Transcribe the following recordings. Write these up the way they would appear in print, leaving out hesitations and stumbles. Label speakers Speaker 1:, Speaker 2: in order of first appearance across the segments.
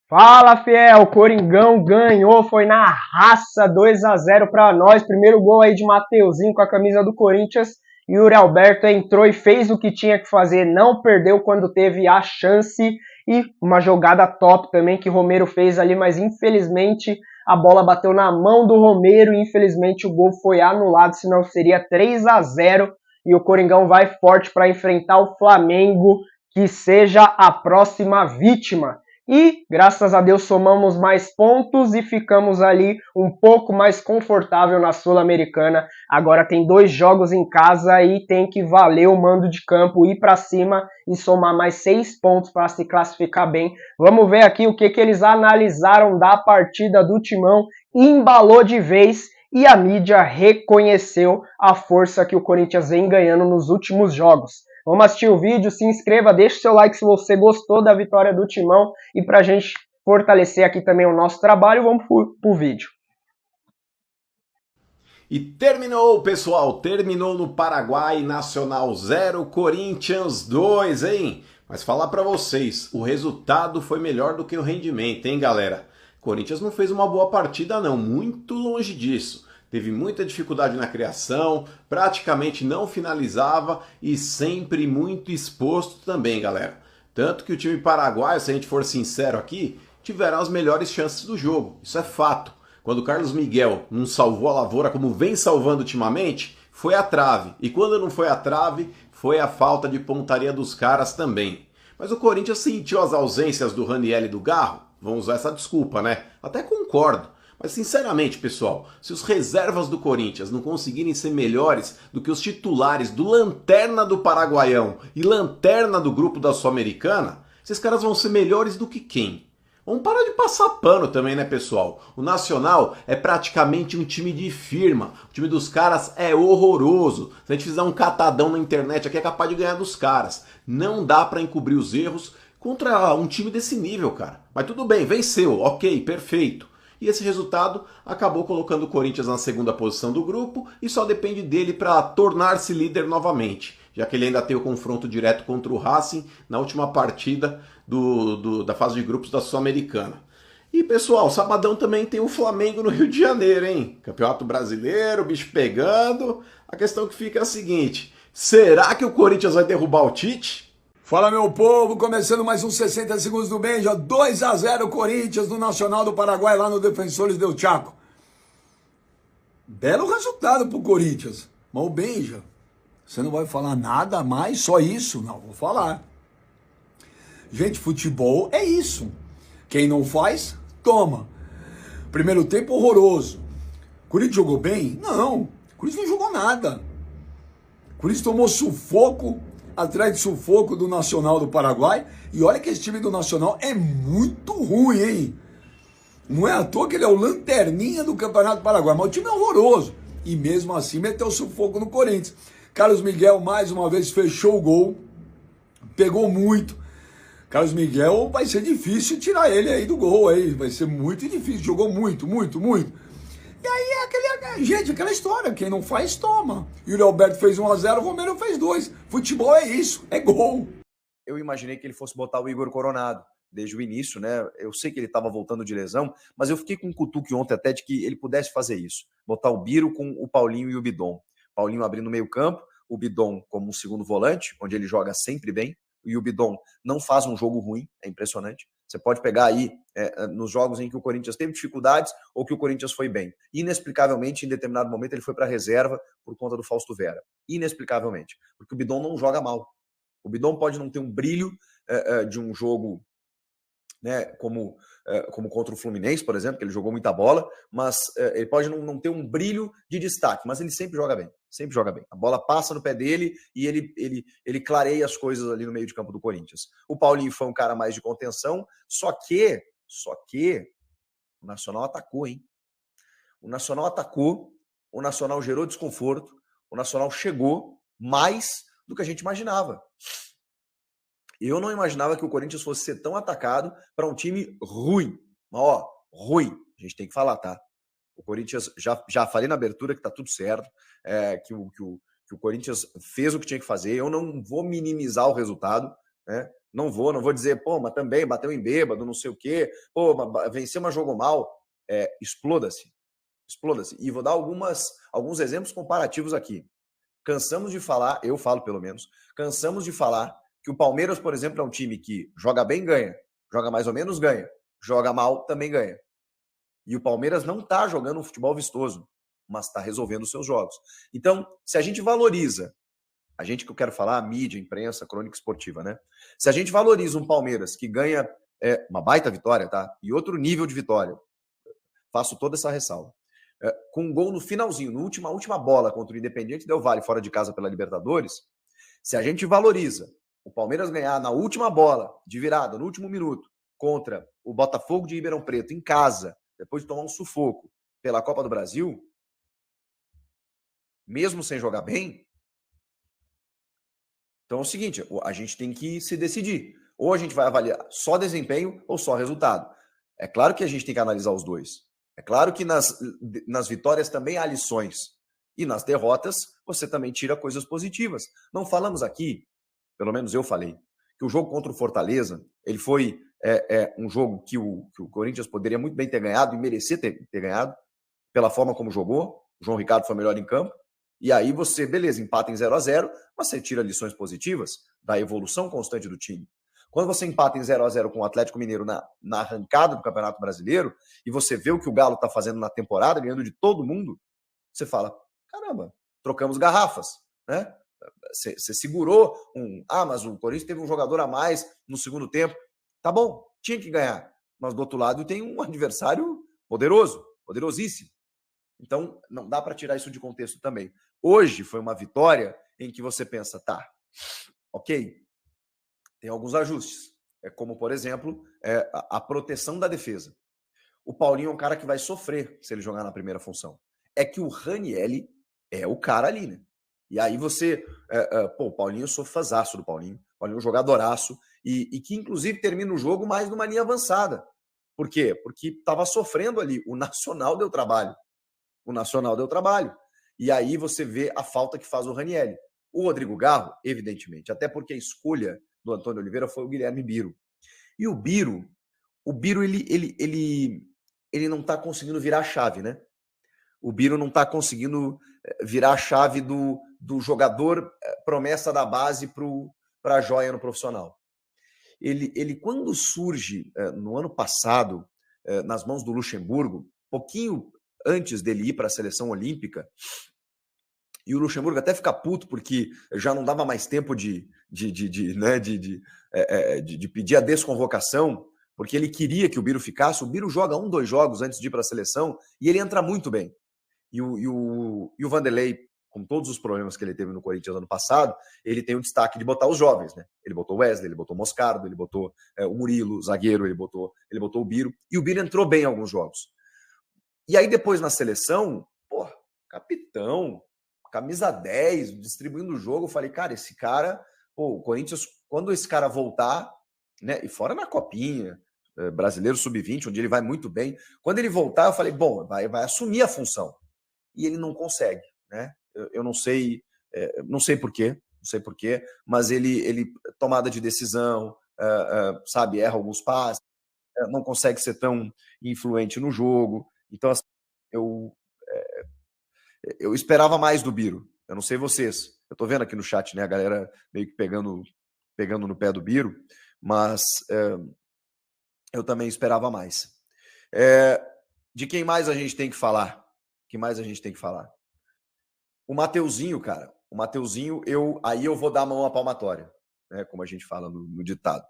Speaker 1: Fala, fiel! O Coringão ganhou, foi na raça, 2-0 para nós. Primeiro gol aí de Mateuzinho com a camisa do Corinthians. E o Yuri Alberto entrou e fez o que tinha que fazer, não perdeu quando teve a chance. E uma jogada top também que o Romero fez ali, mas infelizmente a bola bateu na mão do Romero e infelizmente o gol foi anulado, senão seria 3-0. E o Coringão vai forte para enfrentar o Flamengo, que seja a próxima vítima. E, graças a Deus, somamos mais pontos e ficamos ali um pouco mais confortável na Sul-Americana. Agora tem 2 jogos em casa e tem que valer o mando de campo, ir para cima e somar mais 6 pontos para se classificar bem. Vamos ver aqui o que eles analisaram da partida do Timão. Embalou de vez e a mídia reconheceu a força que o Corinthians vem ganhando nos últimos jogos. Vamos assistir o vídeo, se inscreva, deixe seu like se você gostou da vitória do Timão e para a gente fortalecer aqui também o nosso trabalho, vamos pro vídeo.
Speaker 2: E terminou, pessoal, terminou no Paraguai, Nacional 0, Corinthians 2, hein? Mas falar para vocês, o resultado foi melhor do que o rendimento, hein, galera? Corinthians não fez uma boa partida não, muito longe disso. Teve muita dificuldade na criação, praticamente não finalizava e sempre muito exposto também, galera. Tanto que o time paraguaio, se a gente for sincero aqui, tiveram as melhores chances do jogo, isso é fato. Quando o Carlos Miguel não salvou a lavoura como vem salvando ultimamente, foi a trave. E quando não foi a trave, foi a falta de pontaria dos caras também. Mas o Corinthians sentiu as ausências do Raniel e do Garro. Vamos usar essa desculpa, né? Até concordo. Mas sinceramente, pessoal, se os reservas do Corinthians não conseguirem ser melhores do que os titulares do Lanterna do Paraguaião e Lanterna do grupo da Sul-Americana, esses caras vão ser melhores do que quem? Vamos parar de passar pano também, né, pessoal? O Nacional é praticamente um time de firma. O time dos caras é horroroso. Se a gente fizer um catadão na internet aqui, é capaz de ganhar dos caras. Não dá pra encobrir os erros contra um time desse nível, cara. Mas tudo bem, venceu, ok, perfeito. E esse resultado acabou colocando o Corinthians na segunda posição do grupo e só depende dele para tornar-se líder novamente, já que ele ainda tem o confronto direto contra o Racing na última partida da fase de grupos da Sul-Americana. E pessoal, sabadão também tem o Flamengo no Rio de Janeiro, hein? Campeonato Brasileiro, bicho pegando. A questão que fica é a seguinte: será que o Corinthians vai derrubar o Tite?
Speaker 3: Fala, meu povo, começando mais uns 60 segundos do Benja, 2-0 Corinthians no Nacional do Paraguai, lá no Defensores del Chaco. Belo resultado pro Corinthians, mas o Benja, você não vai falar nada mais, só isso? Não, vou falar. Gente, futebol é isso. Quem não faz, toma. Primeiro tempo horroroso. Corinthians jogou bem? Não, Corinthians não jogou nada. Corinthians tomou sufoco atrás de sufoco do Nacional do Paraguai. E olha que esse time do Nacional é muito ruim, hein? Não é à toa que ele é o lanterninha do Campeonato Paraguai, mas o time é horroroso. E mesmo assim meteu sufoco no Corinthians. Carlos Miguel mais uma vez fechou o gol, pegou muito. Carlos Miguel vai ser difícil tirar ele aí do gol, aí. Vai ser muito difícil, jogou muito, muito, muito. E aí gente, aquela história, quem não faz, toma. Yuri Alberto fez 1-0, o Romero fez 2. Futebol é isso, é gol.
Speaker 4: Eu imaginei que ele fosse botar o Igor Coronado desde o início, né? Eu sei que ele estava voltando de lesão, mas eu fiquei com um cutuque ontem até de que ele pudesse fazer isso. Botar o Biro com o Paulinho e o Bidon. Paulinho abrindo o meio campo, o Bidon como um segundo volante, onde ele joga sempre bem. E o Bidon não faz um jogo ruim, é impressionante. Você pode pegar aí nos jogos em que o Corinthians teve dificuldades ou que o Corinthians foi bem. Inexplicavelmente, em determinado momento, ele foi para a reserva por conta do Fausto Vera. Inexplicavelmente. Porque o Bidon não joga mal. O Bidon pode não ter um brilho de um jogo, né, como contra o Fluminense, por exemplo, que ele jogou muita bola, mas ele pode não ter um brilho de destaque, mas ele sempre joga bem, sempre joga bem. A bola passa no pé dele e ele clareia as coisas ali no meio de campo do Corinthians. O Paulinho foi um cara mais de contenção, só que o Nacional atacou, hein? O Nacional atacou, o Nacional gerou desconforto, o Nacional chegou mais do que a gente imaginava. Eu não imaginava que o Corinthians fosse ser tão atacado para um time ruim. Mas, ó, ruim. A gente tem que falar, tá? O Corinthians, já falei na abertura que tá tudo certo, que o Corinthians fez o que tinha que fazer. Eu não vou minimizar o resultado, né? Não vou dizer, pô, mas também bateu em bêbado, não sei o quê, pô, venceu, mas jogou mal. Exploda-se. Exploda-se. E vou dar alguns exemplos comparativos aqui. Cansamos de falar, eu falo pelo menos, cansamos de falar que o Palmeiras, por exemplo, é um time que joga bem, ganha. Joga mais ou menos, ganha. Joga mal, também ganha. E o Palmeiras não está jogando um futebol vistoso, mas está resolvendo os seus jogos. Então, se a gente valoriza, a gente que eu quero falar, mídia, imprensa, crônica esportiva, né? Se a gente valoriza um Palmeiras que ganha uma baita vitória, tá? E outro nível de vitória, faço toda essa ressalva. Com um gol no finalzinho, na última bola contra o Independiente Del Valle, fora de casa pela Libertadores, se a gente valoriza o Palmeiras ganhar na última bola, de virada, no último minuto, contra o Botafogo de Ribeirão Preto, em casa, depois de tomar um sufoco pela Copa do Brasil, mesmo sem jogar bem, então é o seguinte, a gente tem que se decidir. Ou a gente vai avaliar só desempenho ou só resultado. É claro que a gente tem que analisar os dois. É claro que nas vitórias também há lições. E nas derrotas, você também tira coisas positivas. Não falamos aqui, pelo menos eu falei, que o jogo contra o Fortaleza, ele foi um jogo que o Corinthians poderia muito bem ter ganhado e merecer ter ganhado, pela forma como jogou. O João Ricardo foi melhor em campo. E aí você, beleza, empata em 0-0, mas você tira lições positivas da evolução constante do time. Quando você empata em 0-0 com o Atlético Mineiro na arrancada do Campeonato Brasileiro, e você vê o que o Galo está fazendo na temporada, ganhando de todo mundo, você fala, caramba, trocamos garrafas, né? Você segurou mas o Corinthians teve um jogador a mais no segundo tempo. Tá bom, tinha que ganhar. Mas do outro lado tem um adversário poderoso, poderosíssimo. Então, não dá para tirar isso de contexto também. Hoje foi uma vitória em que você pensa, tá, ok, tem alguns ajustes. Como, por exemplo, a proteção da defesa. O Paulinho é um cara que vai sofrer se ele jogar na primeira função. É que o Ranieri é o cara ali, né? E aí você... o Paulinho, eu sou fãzaço do Paulinho. O Paulinho é um jogadoraço. E que, inclusive, termina o jogo mais numa linha avançada. Por quê? Porque estava sofrendo ali. O Nacional deu trabalho. E aí você vê a falta que faz o Ranieri. O Rodrigo Garro, evidentemente, até porque a escolha do Antônio Oliveira foi o Guilherme Biro. E o Biro ele não está conseguindo virar a chave, né? O Biro não está conseguindo virar a chave do jogador promessa da base para a joia no profissional. Ele quando surge no ano passado, nas mãos do Luxemburgo, pouquinho antes dele ir para a seleção olímpica, e o Luxemburgo até fica puto porque já não dava mais tempo de pedir a desconvocação, porque ele queria que o Biro ficasse. O Biro joga 2 jogos antes de ir para a seleção e ele entra muito bem. E o Vanderlei, com todos os problemas que ele teve no Corinthians ano passado, ele tem o destaque de botar os jovens, né? Ele botou o Wesley, ele botou o Moscardo, ele botou o Murilo, o zagueiro, ele botou o Biro, e o Biro entrou bem em alguns jogos. E aí depois na seleção, capitão, camisa 10, distribuindo o jogo, eu falei, cara, esse cara, o Corinthians, quando esse cara voltar, né, e fora na Copinha, Brasileiro Sub-20, onde ele vai muito bem, quando ele voltar, eu falei, bom, vai assumir a função. E ele não consegue, né? Eu não sei por quê, mas ele tomada de decisão, sabe, erra alguns passes, não consegue ser tão influente no jogo. Então, assim, eu esperava mais do Biro. Eu não sei vocês. Eu tô vendo aqui no chat, né, a galera meio que pegando no pé do Biro, mas eu também esperava mais. De quem mais a gente tem que falar? O Mateuzinho, cara. O Mateuzinho, aí eu vou dar a mão à palmatória, né, como a gente fala no ditado.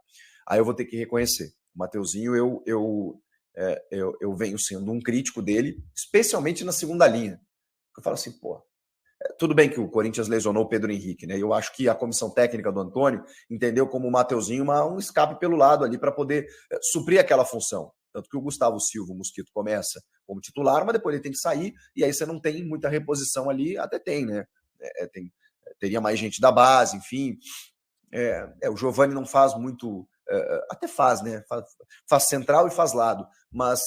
Speaker 4: Aí eu vou ter que reconhecer. O Mateuzinho, eu venho sendo um crítico dele, especialmente na segunda linha. Eu falo assim, tudo bem que o Corinthians lesionou o Pedro Henrique, né? Eu acho que a comissão técnica do Antônio entendeu como o Mateuzinho um escape pelo lado ali para poder suprir aquela função. Tanto que o Gustavo Silva, o Mosquito, começa como titular, mas depois ele tem que sair, e aí você não tem muita reposição ali, até tem, né? Teria mais gente da base, enfim. O Giovani não faz muito... até faz, né? Faz central e faz lado, mas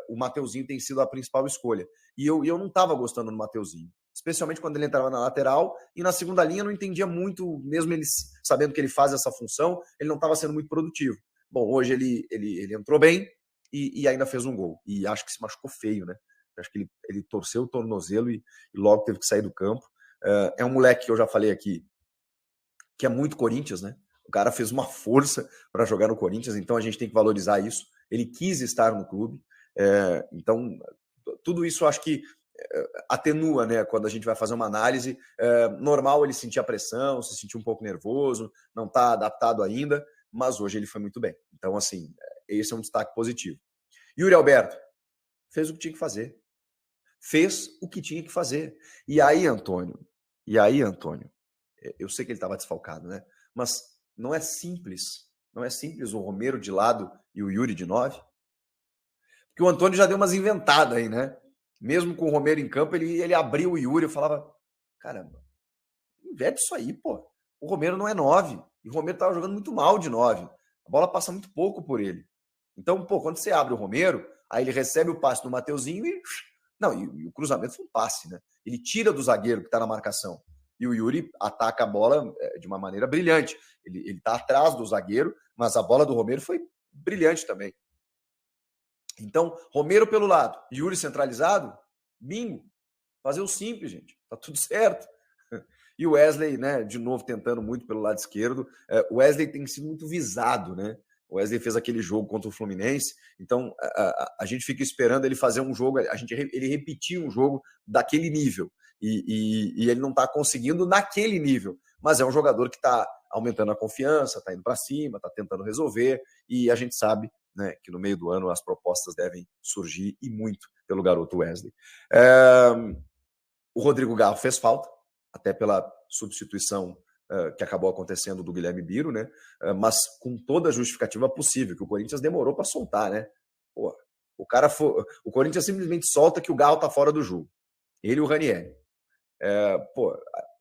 Speaker 4: o Mateuzinho tem sido a principal escolha. E eu não estava gostando do Mateuzinho, especialmente quando ele entrava na lateral, e na segunda linha não entendia muito, mesmo ele sabendo que ele faz essa função, ele não estava sendo muito produtivo. Bom, hoje ele entrou bem e ainda fez um gol, e acho que se machucou feio, né? Acho que ele torceu o tornozelo e logo teve que sair do campo. É um moleque que eu já falei aqui, que é muito Corinthians, né? O cara fez uma força para jogar no Corinthians, então a gente tem que valorizar isso. Ele quis estar no clube, então tudo isso eu acho que atenua, né? Quando a gente vai fazer uma análise, normal ele sentir a pressão, se sentir um pouco nervoso, não está adaptado ainda, mas hoje ele foi muito bem. Então, assim, esse é um destaque positivo. Yuri Alberto fez o que tinha que fazer. Fez o que tinha que fazer. E aí, Antônio, eu sei que ele estava desfalcado, né? Mas não é simples o Romero de lado e o Yuri de 9? Porque o Antônio já deu umas inventadas aí, né? Mesmo com o Romero em campo, ele abriu o Yuri, eu falava, caramba, inverte isso aí, pô. O Romero não é 9, e o Romero estava jogando muito mal de 9. A bola passa muito pouco por ele. Então, pô, quando você abre o Romero, aí ele recebe o passe do Mateuzinho e... Não, e o cruzamento foi um passe, né? Ele tira do zagueiro que está na marcação. E o Yuri ataca a bola de uma maneira brilhante. Ele está atrás do zagueiro, mas a bola do Romero foi brilhante também. Então, Romero pelo lado, Yuri centralizado, bingo. Fazer o simples, gente. Tá tudo certo. E o Wesley, né, de novo tentando muito pelo lado esquerdo. O Wesley tem sido muito visado, né? O Wesley fez aquele jogo contra o Fluminense, então a gente fica esperando ele fazer um jogo, ele repetir um jogo daquele nível, e ele não está conseguindo naquele nível, mas é um jogador que está aumentando a confiança, está indo para cima, está tentando resolver, e a gente sabe, né, que no meio do ano as propostas devem surgir, e muito, pelo garoto Wesley. O Rodrigo Garro fez falta, até pela substituição que acabou acontecendo do Guilherme Biro, né? Mas com toda a justificativa possível, que o Corinthians demorou para soltar, né? Pô, o Corinthians simplesmente solta que o Garro tá fora do jogo. Ele e o Ranieri.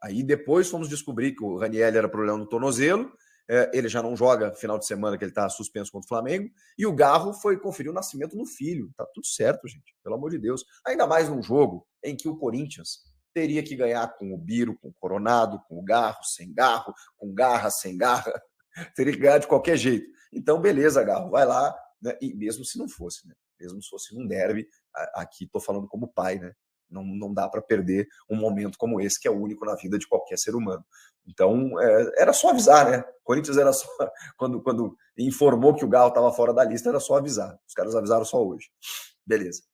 Speaker 4: Aí depois fomos descobrir que o Ranieri era problema no tornozelo, ele já não joga final de semana, que ele tá suspenso contra o Flamengo, e o Garro foi conferir o nascimento do filho. Tá tudo certo, gente, pelo amor de Deus. Ainda mais num jogo em que o Corinthians teria que ganhar com o Biro, com o Coronado, com o Garro, sem Garro, com garra, sem garra. Teria que ganhar de qualquer jeito. Então, beleza, Garro, vai lá, né? E mesmo se não fosse, né? Mesmo se fosse um derby, aqui estou falando como pai, né? Não dá para perder um momento como esse, que é único na vida de qualquer ser humano. Então, era só avisar, né? O Corinthians era só... Quando informou que o Garro estava fora da lista, era só avisar. Os caras avisaram só hoje. Beleza.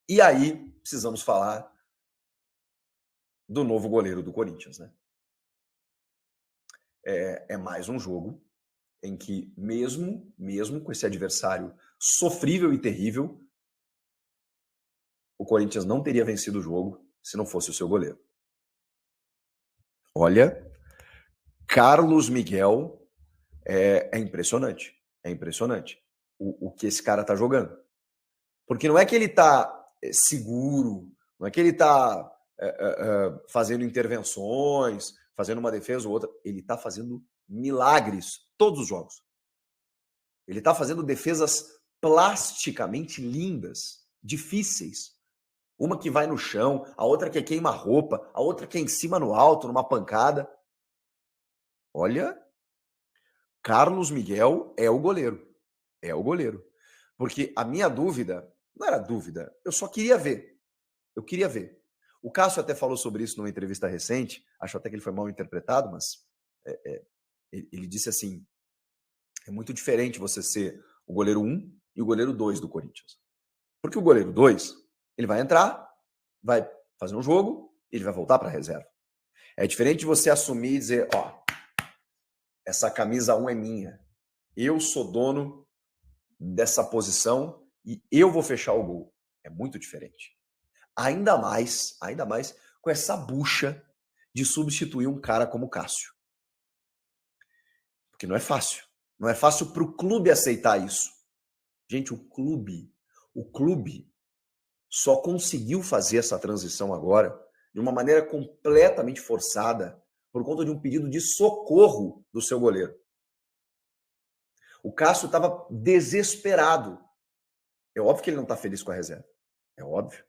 Speaker 4: E aí, precisamos falar do novo goleiro do Corinthians, né? É mais um jogo em que, mesmo com esse adversário sofrível e terrível, o Corinthians não teria vencido o jogo se não fosse o seu goleiro. Olha, Carlos Miguel é impressionante. É impressionante o que esse cara tá jogando. Porque não é que ele tá seguro, não é que ele tá fazendo intervenções, fazendo uma defesa ou outra. Ele está fazendo milagres todos os jogos. Ele está fazendo defesas plasticamente lindas, difíceis. Uma que vai no chão, a outra que queima a roupa, a outra que é em cima no alto, numa pancada. Olha, Carlos Miguel é o goleiro. É o goleiro. Porque a minha dúvida, não era dúvida, eu só queria ver. Eu queria ver. O Cássio até falou sobre isso numa entrevista recente, acho até que ele foi mal interpretado, mas ele disse assim, é muito diferente você ser o goleiro 1 e o goleiro 2 do Corinthians. Porque o goleiro 2, ele vai entrar, vai fazer um jogo, ele vai voltar para a reserva. É diferente de você assumir e dizer, ó, essa camisa 1 é minha, eu sou dono dessa posição e eu vou fechar o gol. É muito diferente. Ainda mais com essa bucha de substituir um cara como o Cássio. Porque não é fácil. Não é fácil para o clube aceitar isso. Gente, o clube só conseguiu fazer essa transição agora de uma maneira completamente forçada por conta de um pedido de socorro do seu goleiro. O Cássio estava desesperado. É óbvio que ele não está feliz com a reserva. É óbvio.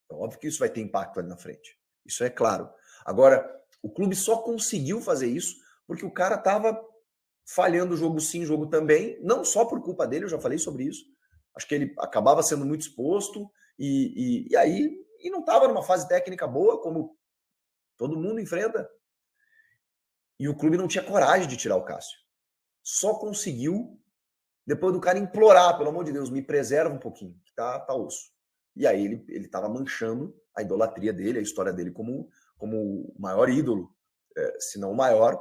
Speaker 4: É óbvio que isso vai ter impacto ali na frente. Isso é claro. Agora, o clube só conseguiu fazer isso porque o cara estava falhando jogo sim, jogo também, não só por culpa dele, eu já falei sobre isso. Acho que ele acabava sendo muito exposto e aí não estava numa fase técnica boa, como todo mundo enfrenta. E o clube não tinha coragem de tirar o Cássio. Só conseguiu depois do cara implorar, pelo amor de Deus, me preserva um pouquinho, que tá osso. E aí ele tava manchando a idolatria dele, a história dele como o maior ídolo, se não o maior,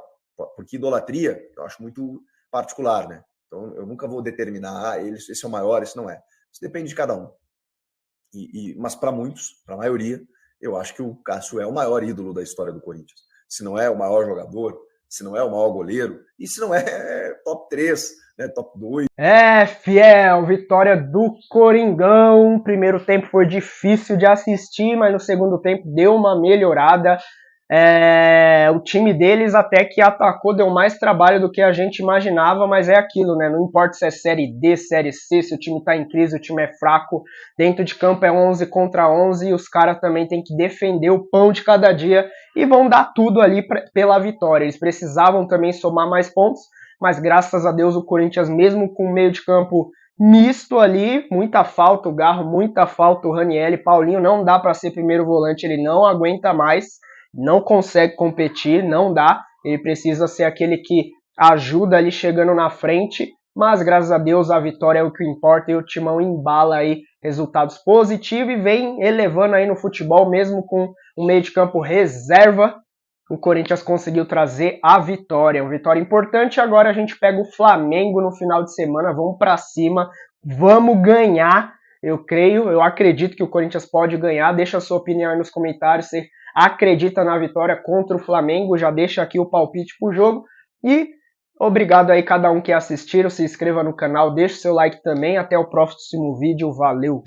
Speaker 4: porque idolatria eu acho muito particular, né? Então eu nunca vou determinar, esse é o maior, esse não é. Isso depende de cada um. Mas para muitos, para a maioria, eu acho que o Cássio é o maior ídolo da história do Corinthians. Se não é o maior jogador, se não é o maior goleiro, e se não é top 3, né, top 2.
Speaker 1: Fiel, vitória do Coringão. Primeiro tempo foi difícil de assistir, mas no segundo tempo deu uma melhorada. O time deles até que atacou, deu mais trabalho do que a gente imaginava, mas é aquilo, né? Não importa se é Série D, Série C, se o time tá em crise, o time é fraco, dentro de campo é 11 contra 11 e os caras também têm que defender o pão de cada dia e vão dar tudo ali pela vitória. Eles precisavam também somar mais pontos, mas graças a Deus o Corinthians, mesmo com o meio de campo misto ali, muita falta, o Garro, muita falta, o Ranieri, Paulinho não dá para ser primeiro volante, ele não aguenta mais, não consegue competir, não dá, ele precisa ser aquele que ajuda ali chegando na frente, mas graças a Deus a vitória é o que importa e o Timão embala aí resultados positivos e vem elevando aí no futebol, mesmo com o meio de campo reserva, o Corinthians conseguiu trazer a vitória, uma vitória importante. Agora a gente pega o Flamengo no final de semana, vamos para cima, vamos ganhar, eu acredito que o Corinthians pode ganhar, deixa a sua opinião aí nos comentários, você acredita na vitória contra o Flamengo, já deixa aqui o palpite pro jogo e obrigado aí cada um que assistiu, se inscreva no canal, deixa o seu like também, até o próximo vídeo, valeu!